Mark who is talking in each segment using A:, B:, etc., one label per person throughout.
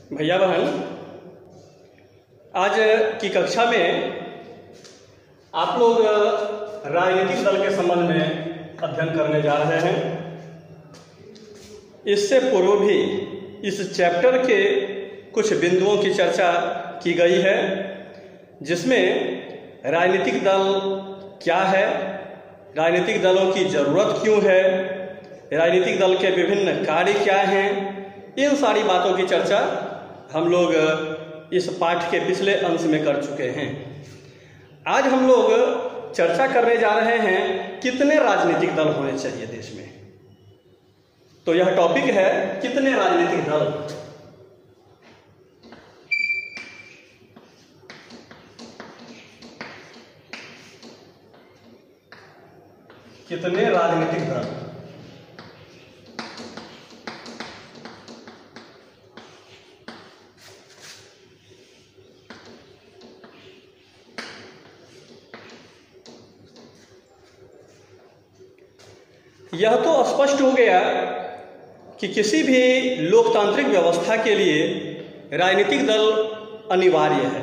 A: भैया बहन, आज की कक्षा में आप लोग राजनीतिक दल के संबंध में अध्ययन करने जा रहे हैं। इससे पूर्व भी इस चैप्टर के कुछ बिंदुओं की चर्चा की गई है, जिसमें राजनीतिक दल क्या है, राजनीतिक दलों की ज़रूरत क्यों है, राजनीतिक दल के विभिन्न कार्य क्या हैं, इन सारी बातों की चर्चा हम लोग इस पाठ के पिछले अंश में कर चुके हैं। आज हम लोग चर्चा करने जा रहे हैं कितने राजनीतिक दल होने चाहिए देश में। तो यह टॉपिक है कितने राजनीतिक दल। कितने राजनीतिक दल। यह तो स्पष्ट हो गया कि किसी भी लोकतांत्रिक व्यवस्था के लिए राजनीतिक दल अनिवार्य है।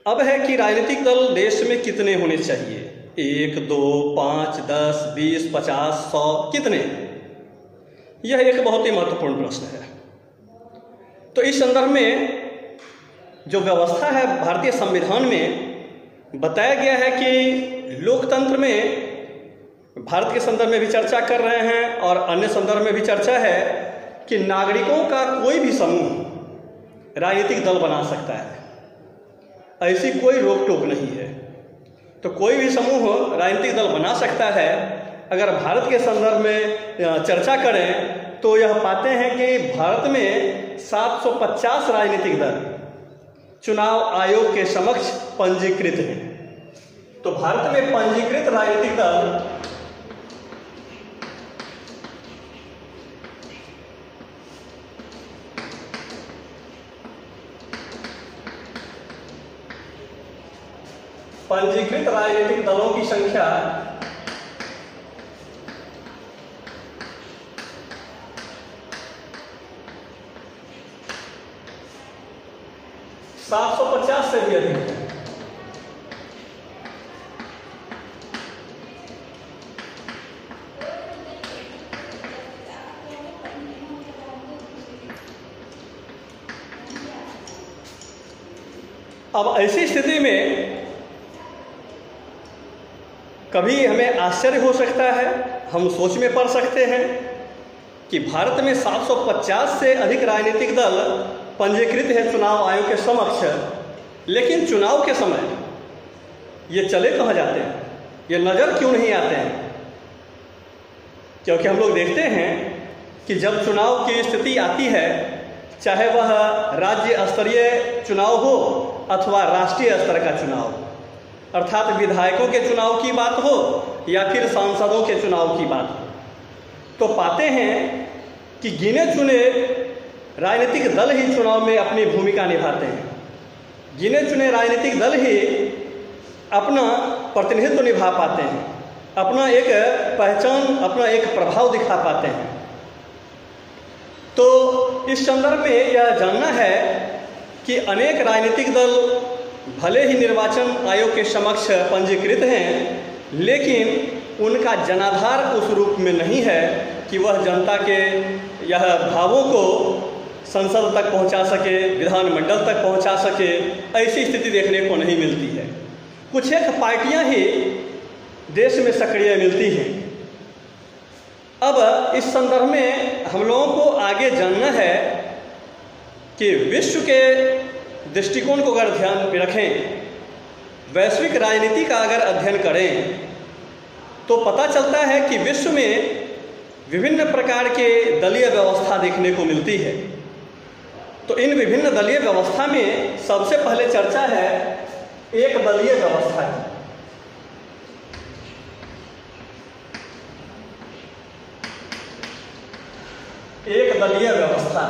A: अब है कि राजनीतिक दल देश में कितने होने चाहिए, 1, 2, 5, 10, 20, 50, 100, कितने? यह एक बहुत ही महत्वपूर्ण प्रश्न है। तो इस संदर्भ में जो व्यवस्था है भारतीय संविधान में बताया गया है कि लोकतंत्र में, भारत के संदर्भ में भी चर्चा कर रहे हैं और अन्य संदर्भ में भी चर्चा है कि नागरिकों का कोई भी समूह राजनीतिक दल बना सकता है। ऐसी कोई रोक टोक नहीं है। तो कोई भी समूह राजनीतिक दल बना सकता है। अगर भारत के संदर्भ में चर्चा करें तो यह पाते हैं कि भारत में 750 राजनीतिक दल चुनाव आयोग के समक्ष पंजीकृत हैं। तो भारत में पंजीकृत राजनीतिक दल पंजीकृत राजनीतिक दलों की संख्या 750 से भी अधिक है। अब ऐसी स्थिति में कभी हमें आश्चर्य हो सकता है, हम सोच में पड़ सकते हैं कि भारत में 750 से अधिक राजनीतिक दल पंजीकृत है चुनाव आयोग के समक्ष, लेकिन चुनाव के समय ये चले कहाँ जाते हैं, ये नज़र क्यों नहीं आते हैं? क्योंकि हम लोग देखते हैं कि जब चुनाव की स्थिति आती है, चाहे वह राज्य स्तरीय चुनाव हो अथवा राष्ट्रीय स्तर का चुनाव, अर्थात विधायकों के चुनाव की बात हो या फिर सांसदों के चुनाव की बात हो, तो पाते हैं कि गिने चुने राजनीतिक दल ही चुनाव में अपनी भूमिका निभाते हैं। गिने चुने राजनीतिक दल ही अपना प्रतिनिधित्व निभा पाते हैं, अपना एक पहचान, अपना एक प्रभाव दिखा पाते हैं। तो इस संदर्भ में यह जानना है कि अनेक राजनीतिक दल भले ही निर्वाचन आयोग के समक्ष पंजीकृत हैं, लेकिन उनका जनाधार उस रूप में नहीं है कि वह जनता के यह भावों को संसद तक पहुंचा सके, विधानमंडल तक पहुंचा सके। ऐसी स्थिति देखने को नहीं मिलती है। कुछ एक पार्टियां ही देश में सक्रिय मिलती हैं। अब इस संदर्भ में हम लोगों को आगे जानना है कि विश्व के दृष्टिकोण को अगर ध्यान में रखें, वैश्विक राजनीति का अगर अध्ययन करें, तो पता चलता है कि विश्व में विभिन्न प्रकार के दलीय व्यवस्था देखने को मिलती है। तो इन विभिन्न दलीय व्यवस्था में सबसे पहले चर्चा है एक दलीय व्यवस्था की। एक दलीय व्यवस्था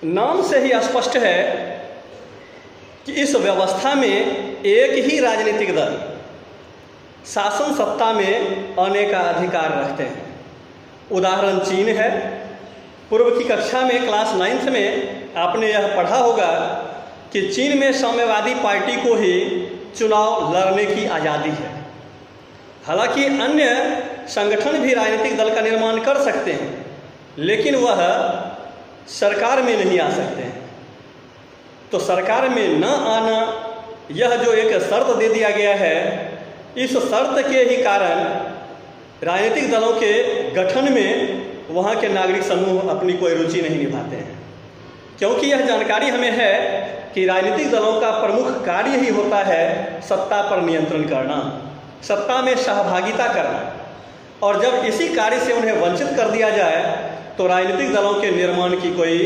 A: नाम से ही स्पष्ट है कि इस व्यवस्था में एक ही राजनीतिक दल शासन सत्ता में आने का अधिकार रखते हैं। उदाहरण चीन है। पूर्व की कक्षा में क्लास 9th में आपने यह पढ़ा होगा कि चीन में साम्यवादी पार्टी को ही चुनाव लड़ने की आज़ादी है। हालांकि अन्य संगठन भी राजनीतिक दल का निर्माण कर सकते हैं, लेकिन वह सरकार में नहीं आ सकते हैं। तो सरकार में न आना, यह जो एक शर्त दे दिया गया है, इस शर्त के ही कारण राजनीतिक दलों के गठन में वहाँ के नागरिक समूह अपनी कोई रुचि नहीं निभाते हैं, क्योंकि यह जानकारी हमें है कि राजनीतिक दलों का प्रमुख कार्य ही होता है सत्ता पर नियंत्रण करना, सत्ता में सहभागिता करना। और जब इसी कार्य से उन्हें वंचित कर दिया जाए तो राजनीतिक दलों के निर्माण की कोई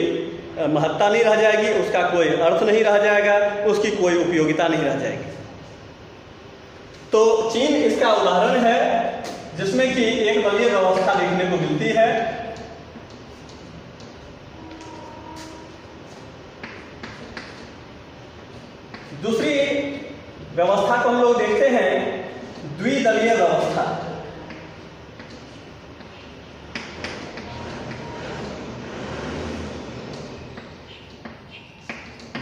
A: महत्ता नहीं रह जाएगी, उसका कोई अर्थ नहीं रह जाएगा, उसकी कोई उपयोगिता नहीं रह जाएगी। तो चीन इसका उदाहरण है, जिसमें कि एक दलीय व्यवस्था देखने को मिलती है। दूसरी व्यवस्था को हम लोग देखते हैं द्विदलीय व्यवस्था।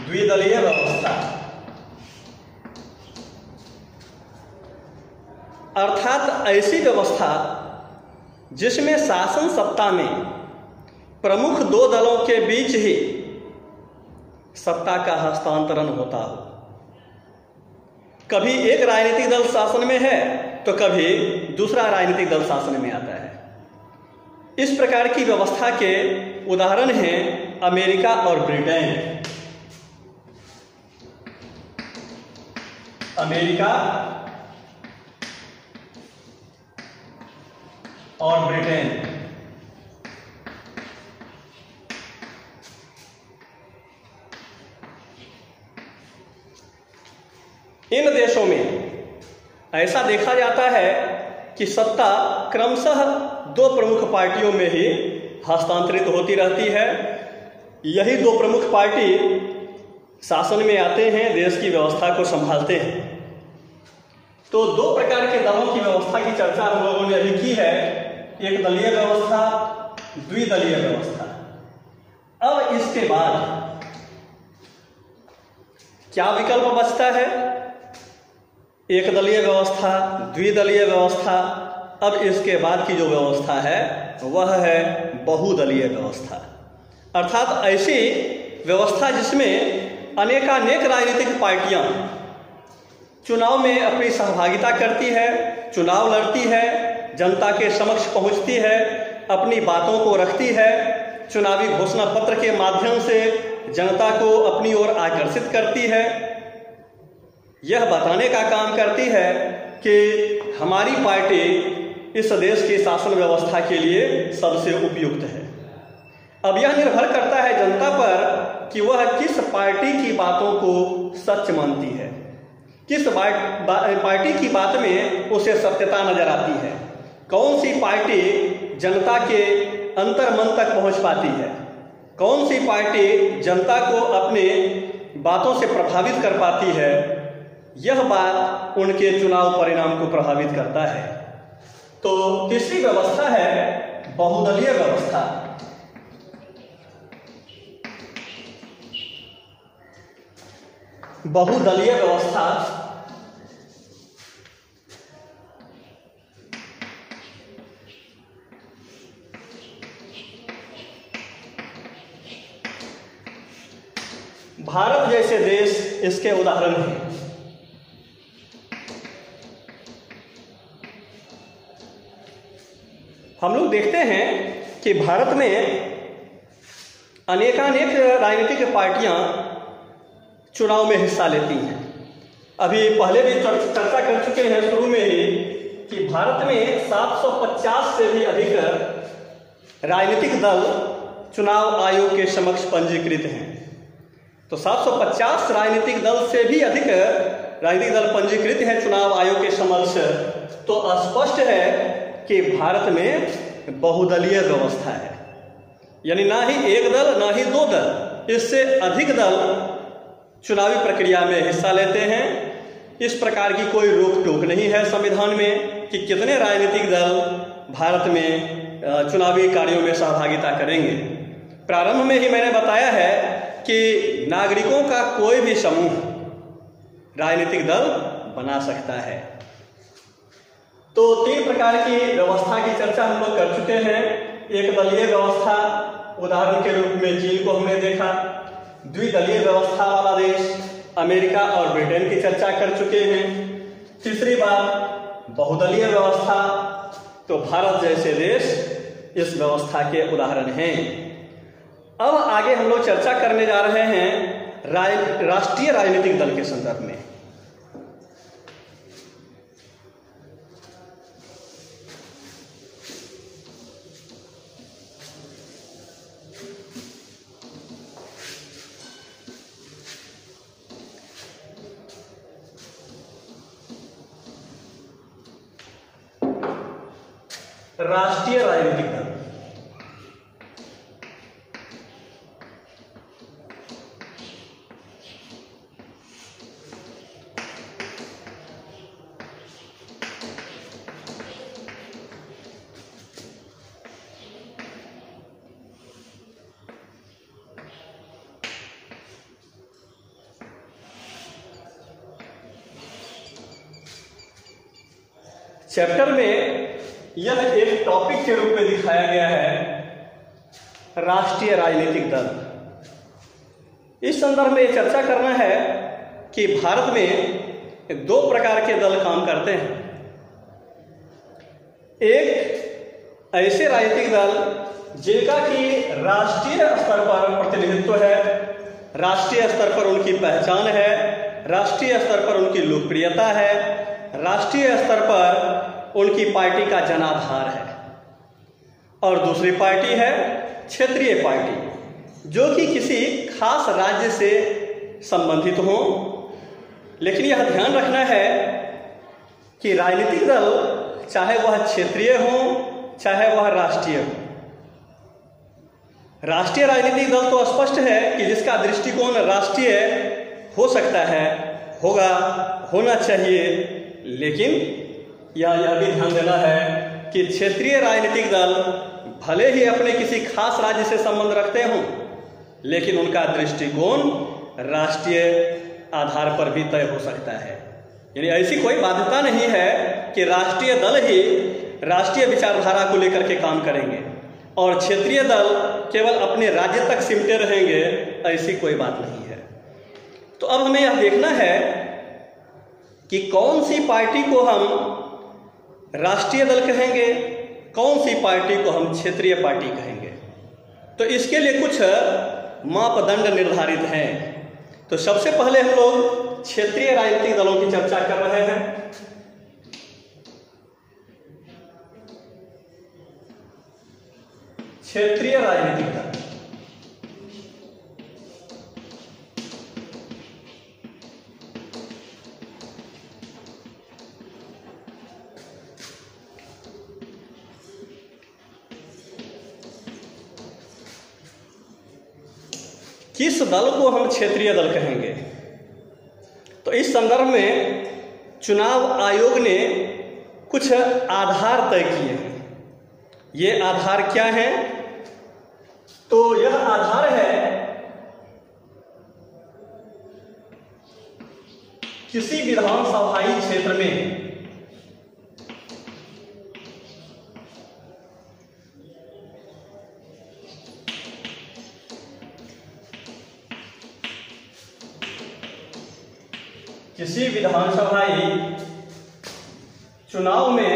A: द्विदलीय व्यवस्था अर्थात ऐसी व्यवस्था जिसमें शासन सत्ता में प्रमुख दो दलों के बीच ही सत्ता का हस्तांतरण होता हो। कभी एक राजनीतिक दल शासन में है तो कभी दूसरा राजनीतिक दल शासन में आता है। इस प्रकार की व्यवस्था के उदाहरण हैं अमेरिका और ब्रिटेन। अमेरिका और ब्रिटेन। इन देशों में ऐसा देखा जाता है कि सत्ता क्रमशः दो प्रमुख पार्टियों में ही हस्तांतरित होती रहती है। यही दो प्रमुख पार्टी शासन में आते हैं, देश की व्यवस्था को संभालते हैं। तो दो प्रकार के दलों की व्यवस्था की चर्चा हम लोगों ने अभी की है, एक दलीय व्यवस्था, द्विदलीय व्यवस्था। अब इसके बाद क्या विकल्प बचता है? एक दलीय व्यवस्था, द्विदलीय व्यवस्था। अब इसके बाद की जो व्यवस्था है वह है बहुदलीय व्यवस्था, अर्थात ऐसी व्यवस्था जिसमें अनेकानेक राजनीतिक पार्टियां चुनाव में अपनी सहभागिता करती है, चुनाव लड़ती है, जनता के समक्ष पहुंचती है, अपनी बातों को रखती है, चुनावी घोषणा पत्र के माध्यम से जनता को अपनी ओर आकर्षित करती है। यह बताने का काम करती है कि हमारी पार्टी इस देश की शासन व्यवस्था के लिए सबसे उपयुक्त है। अब यह निर्भर करता है जनता पर कि वह किस पार्टी की बातों को सच मानती है, किस पार्टी की बात में उसे सत्यता नजर आती है, कौन सी पार्टी जनता के अंतर मन तक पहुंच पाती है, कौन सी पार्टी जनता को अपने बातों से प्रभावित कर पाती है। यह बात उनके चुनाव परिणाम को प्रभावित करता है। तो तीसरी व्यवस्था है बहुदलीय व्यवस्था। बहुदलीय व्यवस्था भारत जैसे देश इसके उदाहरण हैं। हम लोग देखते हैं कि भारत में अनेकानेक राजनीतिक पार्टियां चुनाव में हिस्सा लेती हैं। अभी पहले भी चर्चा कर चुके हैं शुरू में ही कि भारत में 750 से भी अधिक राजनीतिक दल चुनाव आयोग के समक्ष पंजीकृत हैं। तो 750 राजनीतिक दल से भी अधिक राजनीतिक दल पंजीकृत हैं चुनाव आयोग के समक्ष। तो स्पष्ट है कि भारत में बहुदलीय व्यवस्था है, यानी ना ही एक दल ना ही दो दल, इससे अधिक दल चुनावी प्रक्रिया में हिस्सा लेते हैं। इस प्रकार की कोई रोक टोक नहीं है संविधान में कि कितने राजनीतिक दल भारत में चुनावी कार्यों में सहभागिता करेंगे। प्रारंभ में ही मैंने बताया है कि नागरिकों का कोई भी समूह राजनीतिक दल बना सकता है। तो 3 प्रकार की व्यवस्था की चर्चा हम लोग कर चुके हैं। एक दलीय व्यवस्था, उदाहरण के रूप में चीन को हमने देखा। द्विदलीय व्यवस्था वाला देश अमेरिका और ब्रिटेन की चर्चा कर चुके हैं। तीसरी बात बहुदलीय व्यवस्था, तो भारत जैसे देश इस व्यवस्था के उदाहरण हैं। अब आगे हम लोग चर्चा करने जा रहे हैं राष्ट्रीय राजनीतिक दल के संदर्भ में। राष्ट्रीय राजनीतिक दल चैप्टर में यह एक टॉपिक के रूप में दिखाया गया है राष्ट्रीय राजनीतिक दल। इस संदर्भ में चर्चा करना है कि भारत में 2 प्रकार के दल काम करते हैं। एक ऐसे राजनीतिक दल जिनका कि राष्ट्रीय स्तर पर प्रतिनिधित्व है, राष्ट्रीय स्तर पर उनकी पहचान है, राष्ट्रीय स्तर पर उनकी लोकप्रियता है, राष्ट्रीय स्तर पर उनकी पार्टी का जनाधार है। और दूसरी पार्टी है क्षेत्रीय पार्टी, जो कि किसी खास राज्य से संबंधित हो। लेकिन यह ध्यान रखना है कि राजनीतिक दल चाहे वह क्षेत्रीय हो चाहे वह राष्ट्रीय हो। राष्ट्रीय राजनीतिक दल तो स्पष्ट है कि जिसका दृष्टिकोण राष्ट्रीय हो सकता है, होगा, होना चाहिए। लेकिन यह भी ध्यान देना है कि क्षेत्रीय राजनीतिक दल भले ही अपने किसी खास राज्य से संबंध रखते हों, लेकिन उनका दृष्टिकोण राष्ट्रीय आधार पर भी तय हो सकता है। यानी ऐसी कोई बाध्यता नहीं है कि राष्ट्रीय दल ही राष्ट्रीय विचारधारा को लेकर के काम करेंगे और क्षेत्रीय दल केवल अपने राज्य तक सिमटे रहेंगे, ऐसी कोई बात नहीं है। तो अब हमें यह देखना है कि कौन सी पार्टी को हम राष्ट्रीय दल कहेंगे, कौन सी पार्टी को हम क्षेत्रीय पार्टी कहेंगे। तो इसके लिए कुछ मापदंड निर्धारित हैं। तो सबसे पहले हम लोग क्षेत्रीय राजनीतिक दलों की चर्चा कर रहे हैं। क्षेत्रीय राजनीतिक दल किस दल को हम क्षेत्रीय दल कहेंगे। तो इस संदर्भ में चुनाव आयोग ने कुछ आधार तय किए हैं। ये आधार क्या है? तो यह आधार है किसी विधानसभाई क्षेत्र में किसी विधानसभाई चुनाव में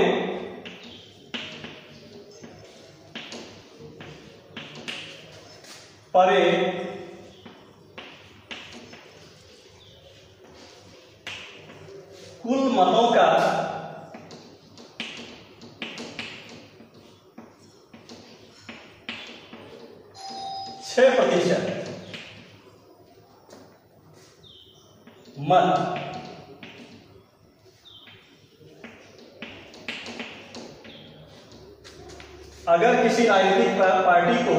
A: पड़े कुल मतों का 6% मत अगर किसी राजनीतिक पार्टी को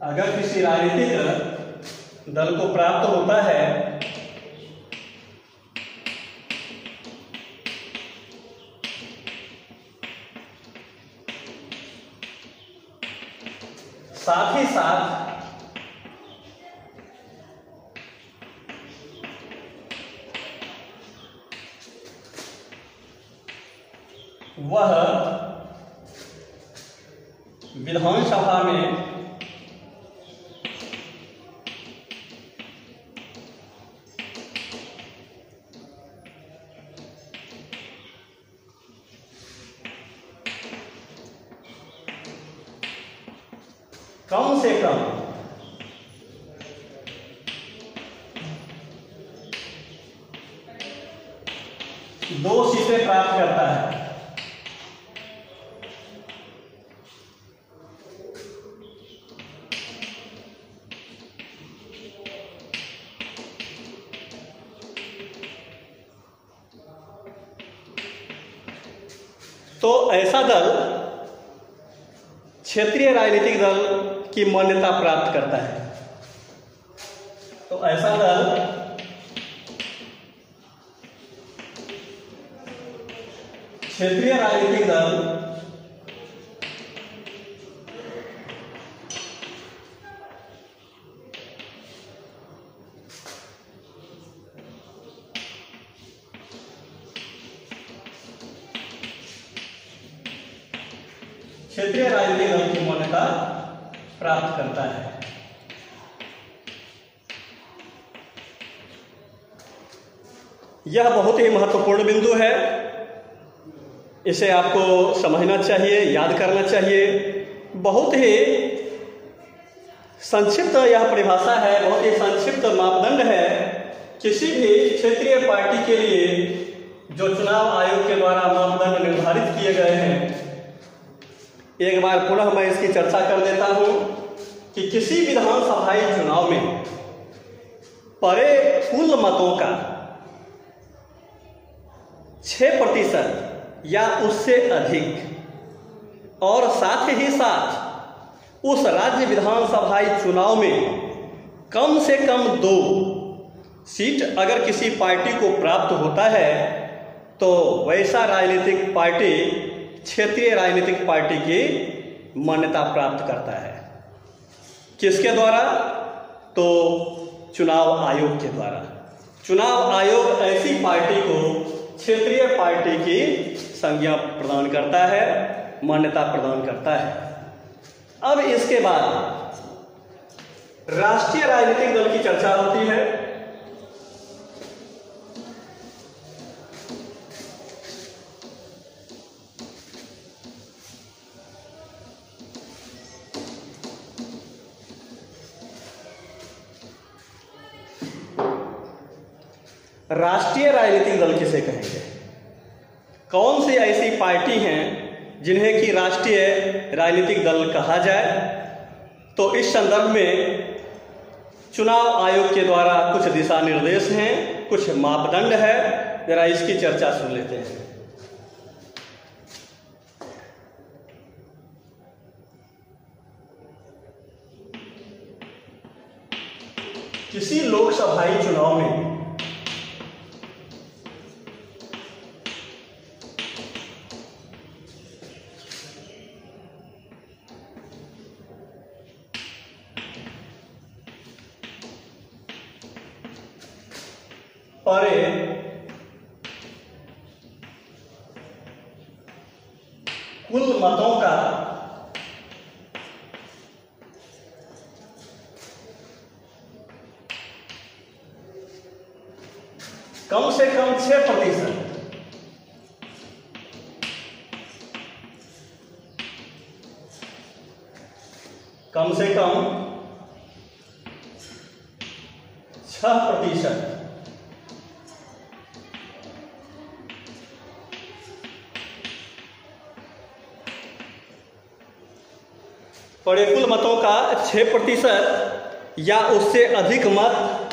A: अगर किसी राजनीतिक दल को प्राप्त होता है साथ ही साथ वह विधानसभा में कम से कम 2 सीटें प्राप्त करता है। तो ऐसा दल क्षेत्रीय राजनीतिक दल की मान्यता प्राप्त करता है। तो ऐसा दल क्षेत्रीय राजनीतिक दल क्षेत्रीय राजनीतिक दल की मान्यता प्राप्त करता है। यह बहुत ही महत्वपूर्ण बिंदु है, इसे आपको समझना चाहिए, याद करना चाहिए। बहुत ही संक्षिप्त यह परिभाषा है, बहुत ही संक्षिप्त मापदंड है। किसी भी क्षेत्रीय पार्टी के लिए जो चुनाव आयोग के द्वारा मापदंड निर्धारित किए गए हैं, एक बार पुनः मैं इसकी चर्चा कर देता हूं कि किसी विधानसभाई चुनाव में पड़े कुल मतों का 6% या उससे अधिक और साथ ही साथ उस राज्य विधानसभाई चुनाव में कम से कम 2 सीट अगर किसी पार्टी को प्राप्त होता है तो वैसा राजनीतिक पार्टी क्षेत्रीय राजनीतिक पार्टी की मान्यता प्राप्त करता है। किसके द्वारा? तो चुनाव आयोग के द्वारा। चुनाव आयोग ऐसी पार्टी को क्षेत्रीय पार्टी की संज्ञा प्रदान करता है, मान्यता प्रदान करता है। अब इसके बाद राष्ट्रीय राजनीतिक दल की चर्चा होती है। राष्ट्रीय राजनीतिक दल किसे कहेंगे? कौन सी ऐसी पार्टी हैं जिन्हें कि राष्ट्रीय राजनीतिक दल कहा जाए? तो इस संदर्भ में चुनाव आयोग के द्वारा कुछ दिशा निर्देश हैं, कुछ मापदंड है, जरा इसकी चर्चा सुन लेते हैं। किसी लोकसभाई चुनाव में परे कुल मतों का कम से कम 6%, कम से कम 6% पड़े कुल मतों का 6% या उससे अधिक मत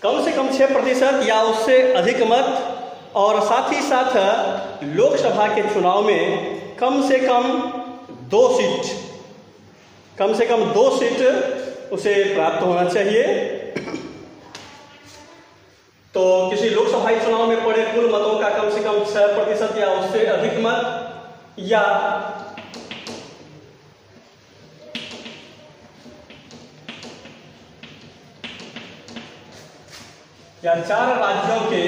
A: कम से कम 6% या उससे अधिक मत, और साथ ही साथ लोकसभा के चुनाव में कम से कम 2 सीट उसे प्राप्त होना चाहिए। तो किसी लोकसभाई चुनाव में पड़े कुल मतों का कम से कम 6% या उससे अधिक मत, या या 4 राज्यों के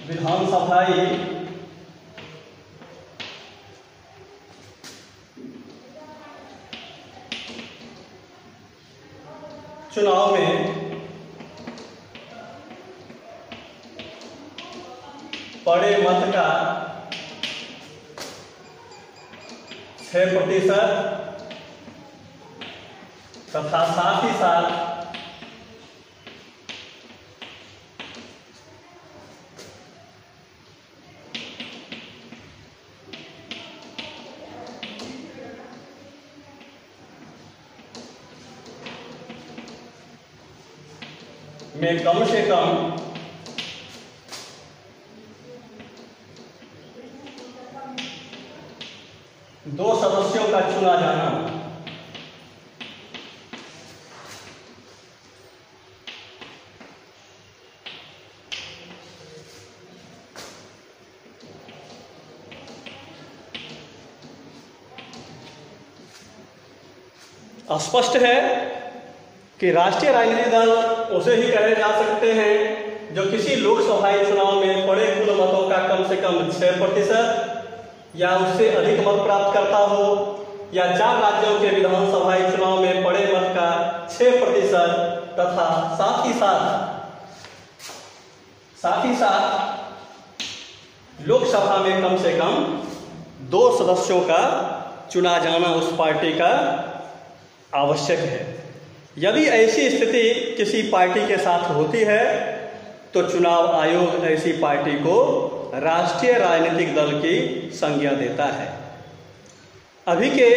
A: विधानसभाई चुनाव में पड़े मत का 6% तथा साथ ही साथ में कम से कम 2 सदस्यों का चुना जाना। स्पष्ट है कि राष्ट्रीय राजनीतिक दल उसे ही कहे जा सकते हैं जो किसी लोकसभाई चुनाव में पड़े कुल मतों का कम से कम 6% या उससे अधिक मत प्राप्त करता हो, या 4 राज्यों के विधानसभाई चुनाव में पड़े मत का 6% तथा साथ ही साथ लोकसभा में कम से कम 2 सदस्यों का चुना जाना उस पार्टी का आवश्यक है। यदि ऐसी स्थिति किसी पार्टी के साथ होती है तो चुनाव आयोग ऐसी पार्टी को राष्ट्रीय राजनीतिक दल की संज्ञा देता है। अभी के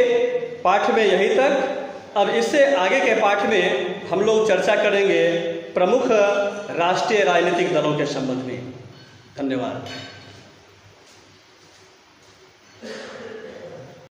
A: पाठ में यहीं तक। अब इससे आगे के पाठ में हम लोग चर्चा करेंगे प्रमुख राष्ट्रीय राजनीतिक दलों के संबंध में। धन्यवाद।